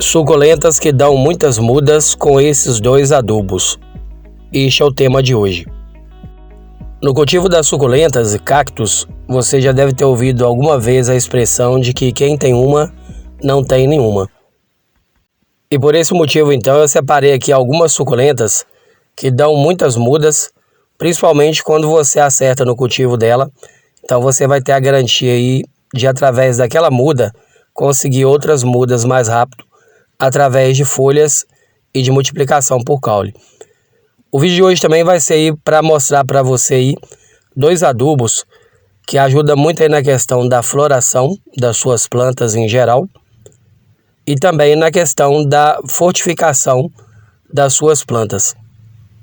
Suculentas que dão muitas mudas com esses dois adubos. Este é o tema de hoje. No cultivo das suculentas e cactos, você já deve ter ouvido alguma vez a expressão de que quem tem uma, não tem nenhuma. E por esse motivo, então, eu separei aqui algumas suculentas que dão muitas mudas, principalmente quando você acerta no cultivo dela. Então você vai ter a garantia aí de, através daquela muda, conseguir outras mudas mais rápido, através de folhas e de multiplicação por caule. O vídeo de hoje também vai ser aí para mostrar para você aí dois adubos que ajudam muito aí na questão da floração das suas plantas em geral e também na questão da fortificação das suas plantas.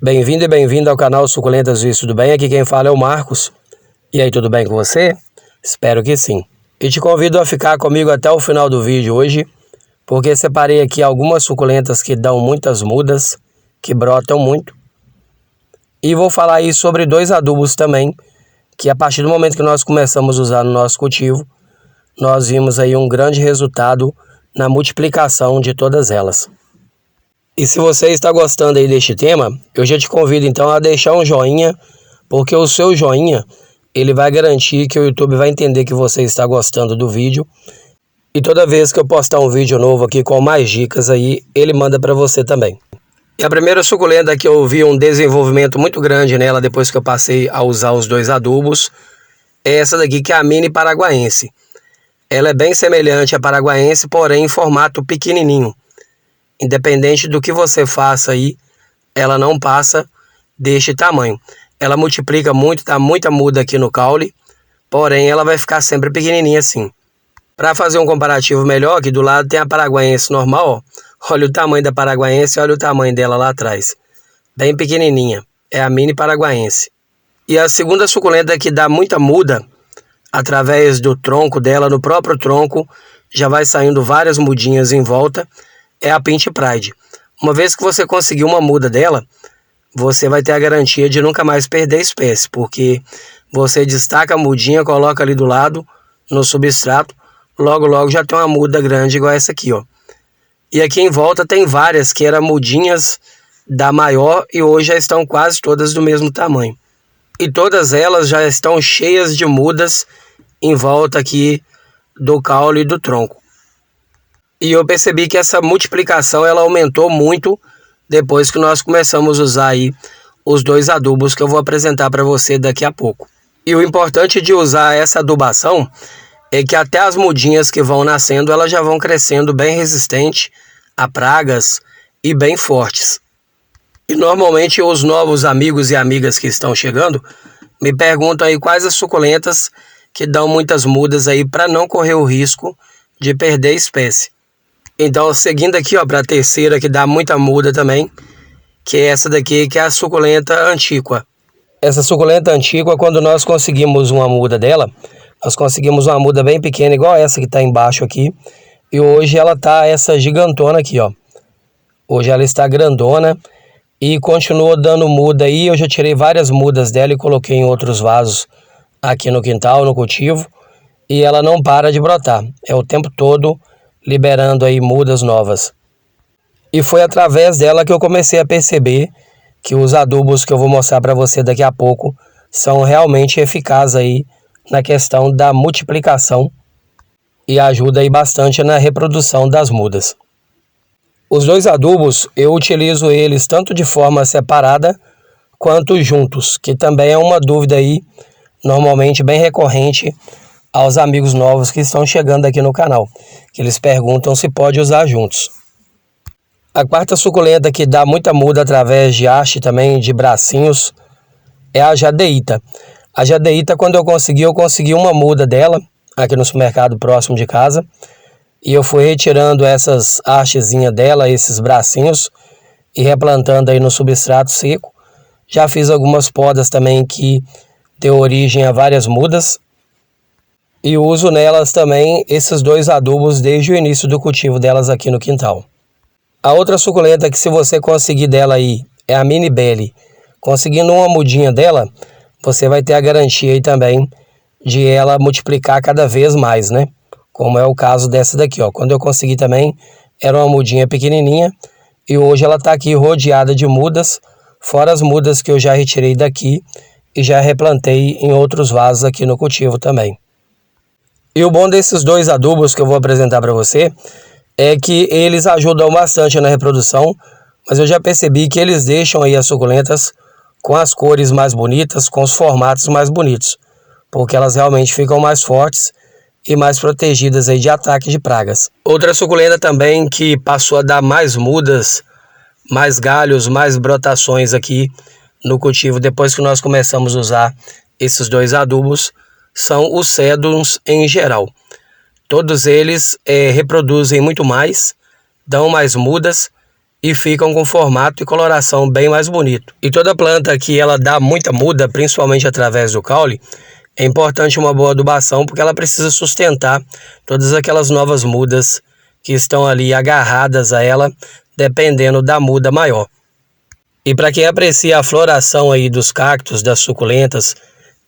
Bem-vindo e bem-vindo ao canal Suculentas Visto Tudo Bem? Aqui quem fala é o Marcos. E aí, tudo bem com você? Espero que sim. E te convido a ficar comigo até o final do vídeo hoje, porque separei aqui algumas suculentas que dão muitas mudas, que brotam muito. E vou falar aí sobre dois adubos também, que a partir do momento que nós começamos a usar no nosso cultivo, nós vimos aí um grande resultado na multiplicação de todas elas. E se você está gostando aí deste tema, eu já te convido então a deixar um joinha, porque o seu joinha, ele vai garantir que o YouTube vai entender que você está gostando do vídeo. E toda vez que eu postar um vídeo novo aqui com mais dicas aí, ele manda para você também. E a primeira suculenta que eu vi um desenvolvimento muito grande nela depois que eu passei a usar os dois adubos, é essa daqui, que é a mini paraguaense. Ela é bem semelhante à paraguaense, porém em formato pequenininho. Independente do que você faça aí, ela não passa deste tamanho. Ela multiplica muito, dá muita muda aqui no caule, porém ela vai ficar sempre pequenininha assim. Para fazer um comparativo melhor, aqui do lado tem a paraguaense normal, ó. Olha o tamanho da paraguaense, olha o tamanho dela lá atrás. Bem pequenininha, é a mini paraguaense. E a segunda suculenta que dá muita muda, através do tronco dela, no próprio tronco, já vai saindo várias mudinhas em volta, é a Pink Pride. Uma vez que você conseguir uma muda dela, você vai ter a garantia de nunca mais perder a espécie, porque você destaca a mudinha, coloca ali do lado, no substrato, logo já tem uma muda grande igual essa aqui, ó. E aqui em volta tem várias que eram mudinhas da maior e hoje já estão quase todas do mesmo tamanho. E todas elas já estão cheias de mudas em volta aqui do caule e do tronco. E eu percebi que essa multiplicação ela aumentou muito depois que nós começamos a usar aí os dois adubos que eu vou apresentar para você daqui a pouco. E o importante de usar essa adubação é que até as mudinhas que vão nascendo, elas já vão crescendo bem resistente a pragas e bem fortes. E normalmente os novos amigos e amigas que estão chegando me perguntam aí quais as suculentas que dão muitas mudas aí para não correr o risco de perder a espécie. Então, seguindo aqui, ó, para a terceira que dá muita muda também, que é essa daqui, que é a suculenta antiqua. Essa suculenta antiqua, quando nós conseguimos uma muda dela, nós conseguimos uma muda bem pequena, igual essa que está embaixo aqui. E hoje ela está essa gigantona aqui, ó. Hoje ela está grandona e continua dando muda aí. Eu já tirei várias mudas dela e coloquei em outros vasos aqui no quintal, no cultivo. E ela não para de brotar. É o tempo todo liberando aí mudas novas. E foi através dela que eu comecei a perceber que os adubos que eu vou mostrar para você daqui a pouco são realmente eficazes aí na questão da multiplicação e ajuda aí bastante na reprodução das mudas. Os dois adubos eu utilizo eles tanto de forma separada quanto juntos, que também é uma dúvida aí normalmente bem recorrente aos amigos novos que estão chegando aqui no canal, que eles perguntam se pode usar juntos. A quarta suculenta que dá muita muda através de haste também, de bracinhos, é a jadeíta. A jadeíta, quando eu consegui uma muda dela aqui no supermercado próximo de casa. E eu fui retirando essas hastezinhas dela, esses bracinhos, e replantando aí no substrato seco. Já fiz algumas podas também que deu origem a várias mudas. E uso nelas também esses dois adubos desde o início do cultivo delas aqui no quintal. A outra suculenta que se você conseguir dela aí é a Mini Belly. Conseguindo uma mudinha dela, você vai ter a garantia aí também de ela multiplicar cada vez mais, né? Como é o caso dessa daqui, ó. Quando eu consegui também, era uma mudinha pequenininha e hoje ela está aqui rodeada de mudas, fora as mudas que eu já retirei daqui e já replantei em outros vasos aqui no cultivo também. E o bom desses dois adubos que eu vou apresentar para você é que eles ajudam bastante na reprodução, mas eu já percebi que eles deixam aí as suculentas com as cores mais bonitas, com os formatos mais bonitos, porque elas realmente ficam mais fortes e mais protegidas aí de ataque de pragas. Outra suculenta também que passou a dar mais mudas, mais galhos, mais brotações aqui no cultivo depois que nós começamos a usar esses dois adubos são os sedums em geral. Todos eles reproduzem muito mais, dão mais mudas e ficam com formato e coloração bem mais bonito. E toda planta que ela dá muita muda, principalmente através do caule, é importante uma boa adubação porque ela precisa sustentar todas aquelas novas mudas que estão ali agarradas a ela, dependendo da muda maior. E para quem aprecia a floração aí dos cactos, das suculentas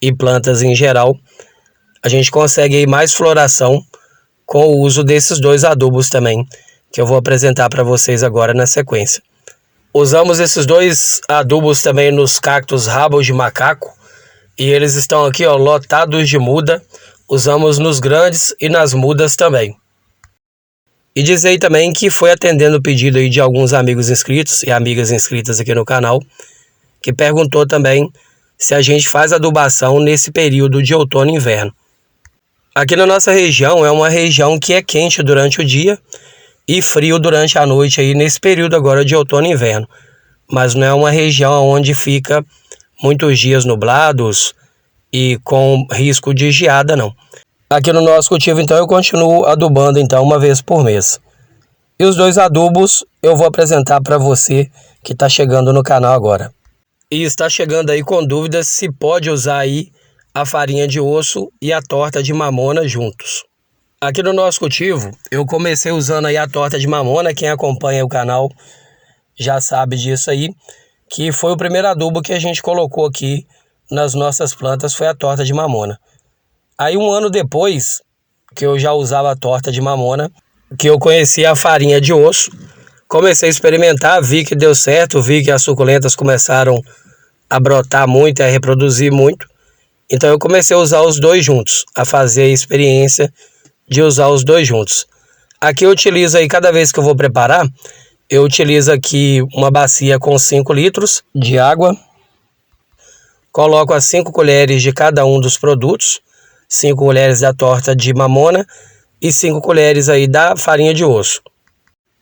e plantas em geral, a gente consegue aí mais floração com o uso desses dois adubos também, que eu vou apresentar para vocês agora na sequência. Usamos esses dois adubos também nos cactos rabos de macaco, e eles estão aqui, ó, lotados de muda. Usamos nos grandes e nas mudas também. E dizer também que foi atendendo o pedido aí de alguns amigos inscritos e amigas inscritas aqui no canal, que perguntou também se a gente faz adubação nesse período de outono e inverno. Aqui na nossa região é uma região que é quente durante o dia e frio durante a noite aí nesse período agora de outono e inverno. Mas não é uma região onde fica muitos dias nublados e com risco de geada, não. Aqui no nosso cultivo, então, eu continuo adubando, então, uma vez por mês. E os dois adubos eu vou apresentar para você que está chegando no canal agora. E está chegando aí com dúvidas se pode usar aí a farinha de osso e a torta de mamona juntos. Aqui no nosso cultivo, eu comecei usando aí a torta de mamona. Quem acompanha o canal já sabe disso aí, que foi o primeiro adubo que a gente colocou aqui nas nossas plantas, foi a torta de mamona. Aí um ano depois que eu já usava a torta de mamona, que eu conheci a farinha de osso, comecei a experimentar, vi que deu certo, vi que as suculentas começaram a brotar muito, a reproduzir muito. Então eu comecei a usar os dois juntos, a fazer a experiência de usar os dois juntos. Aqui eu utilizo aí, cada vez que eu vou preparar, eu utilizo aqui uma bacia com 5 litros de água. Coloco as 5 colheres de cada um dos produtos. 5 colheres da torta de mamona e 5 colheres aí da farinha de osso.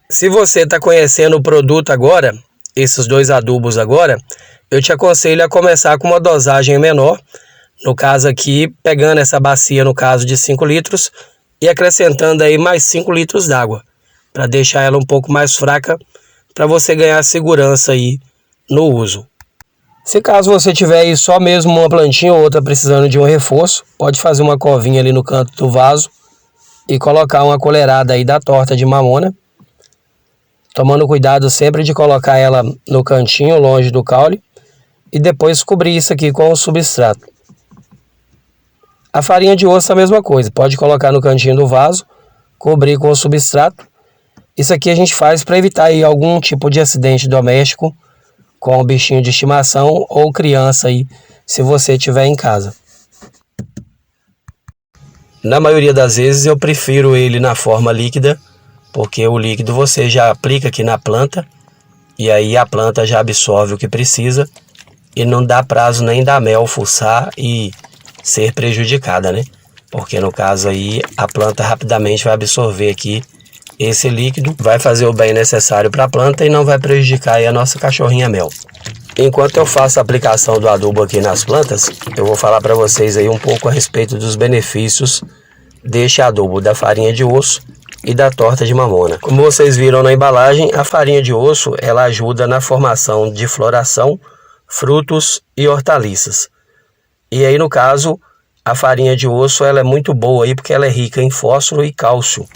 Se você está conhecendo o produto agora, esses dois adubos agora, eu te aconselho a começar com uma dosagem menor. No caso aqui, pegando essa bacia, no caso de 5 litros, e acrescentando aí mais 5 litros d'água, para deixar ela um pouco mais fraca, para você ganhar segurança aí no uso. Se caso você tiver aí só mesmo uma plantinha ou outra precisando de um reforço, pode fazer uma covinha ali no canto do vaso e colocar uma colherada aí da torta de mamona, tomando cuidado sempre de colocar ela no cantinho, longe do caule, e depois cobrir isso aqui com o substrato. A farinha de osso é a mesma coisa, pode colocar no cantinho do vaso, cobrir com o substrato. Isso aqui a gente faz para evitar aí algum tipo de acidente doméstico com o bichinho de estimação ou criança aí, se você tiver em casa. Na maioria das vezes eu prefiro ele na forma líquida, porque o líquido você já aplica aqui na planta e aí a planta já absorve o que precisa e não dá prazo nem da mel fuçar e ser prejudicada, né? Porque no caso aí a planta rapidamente vai absorver aqui esse líquido, vai fazer o bem necessário para a planta e não vai prejudicar aí a nossa cachorrinha mel. Enquanto eu faço a aplicação do adubo aqui nas plantas, eu vou falar para vocês aí um pouco a respeito dos benefícios deste adubo da farinha de osso e da torta de mamona. Como vocês viram na embalagem, a farinha de osso ela ajuda na formação de floração, frutos e hortaliças. E aí no caso, a farinha de osso ela é muito boa aí porque ela é rica em fósforo e cálcio.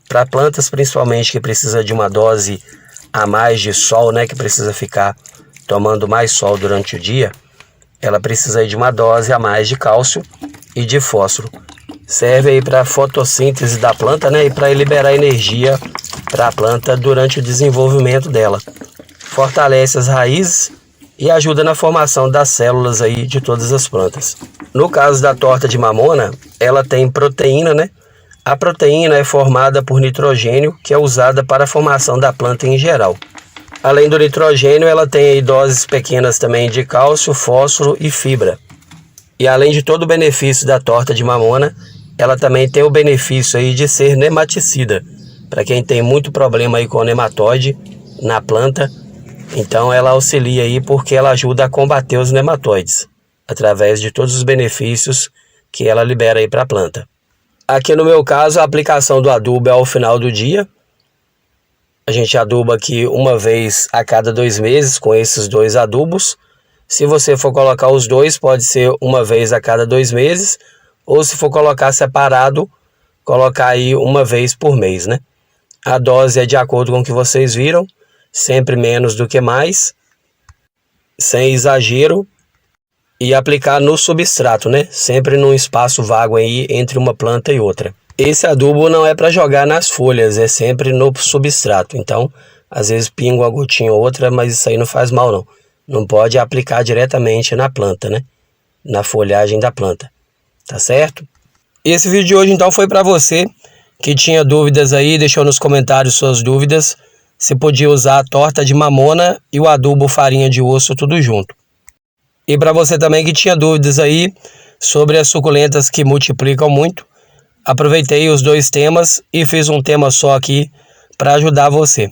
Para plantas principalmente que precisa de uma dose a mais de sol, né, que precisa ficar tomando mais sol durante o dia, ela precisa aí de uma dose a mais de cálcio e de fósforo. Serve aí para a fotossíntese da planta, né, e para liberar energia para a planta durante o desenvolvimento dela. Fortalece as raízes e ajuda na formação das células aí de todas as plantas. No caso da torta de mamona, ela tem proteína, né? A proteína é formada por nitrogênio, que é usada para a formação da planta em geral. Além do nitrogênio, ela tem aí doses pequenas também de cálcio, fósforo e fibra. E além de todo o benefício da torta de mamona, ela também tem o benefício aí de ser nematicida. Para quem tem muito problema aí com nematóide na planta, então ela auxilia aí porque ela ajuda a combater os nematóides, através de todos os benefícios que ela libera aí para a planta. Aqui no meu caso, a aplicação do adubo é ao final do dia. A gente aduba aqui uma vez a cada 2 meses com esses 2 adubos. Se você for colocar os 2, pode ser uma vez a cada 2 meses. Ou se for colocar separado, colocar aí uma vez por mês, né? A dose é de acordo com o que vocês viram. Sempre menos do que mais. Sem exagero. E aplicar no substrato, né? Sempre num espaço vago aí entre uma planta e outra. Esse adubo não é para jogar nas folhas, é sempre no substrato. Então, às vezes pinga uma gotinha ou outra, mas isso aí não faz mal não. Não pode aplicar diretamente na planta, né? Na folhagem da planta. Tá certo? Esse vídeo de hoje então foi para você que tinha dúvidas aí, deixou nos comentários suas dúvidas. Se podia usar a torta de mamona e o adubo farinha de osso tudo junto. E para você também que tinha dúvidas aí sobre as suculentas que multiplicam muito, aproveitei os 2 temas e fiz um tema só aqui para ajudar você.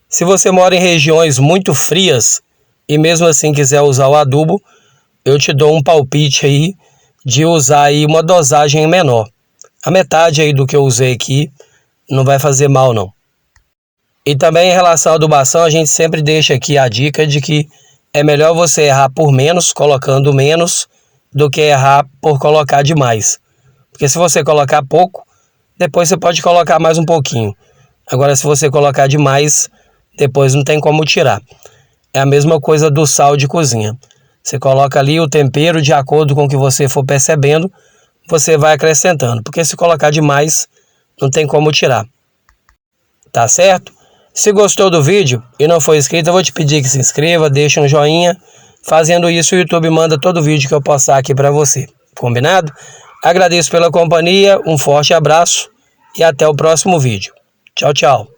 Se você mora em regiões muito frias e mesmo assim quiser usar o adubo, eu te dou um palpite aí de usar aí uma dosagem menor. A metade aí do que eu usei aqui não vai fazer mal não. E também em relação à adubação, a gente sempre deixa aqui a dica de que é melhor você errar por menos, colocando menos, do que errar por colocar demais. Porque se você colocar pouco, depois você pode colocar mais um pouquinho. Agora, se você colocar demais, depois não tem como tirar. É a mesma coisa do sal de cozinha. Você coloca ali o tempero de acordo com o que você for percebendo, você vai acrescentando. Porque se colocar demais, não tem como tirar. Tá certo? Se gostou do vídeo e não for inscrito, eu vou te pedir que se inscreva, deixe um joinha. Fazendo isso, o YouTube manda todo vídeo que eu postar aqui para você. Combinado? Agradeço pela companhia, um forte abraço e até o próximo vídeo. Tchau, tchau.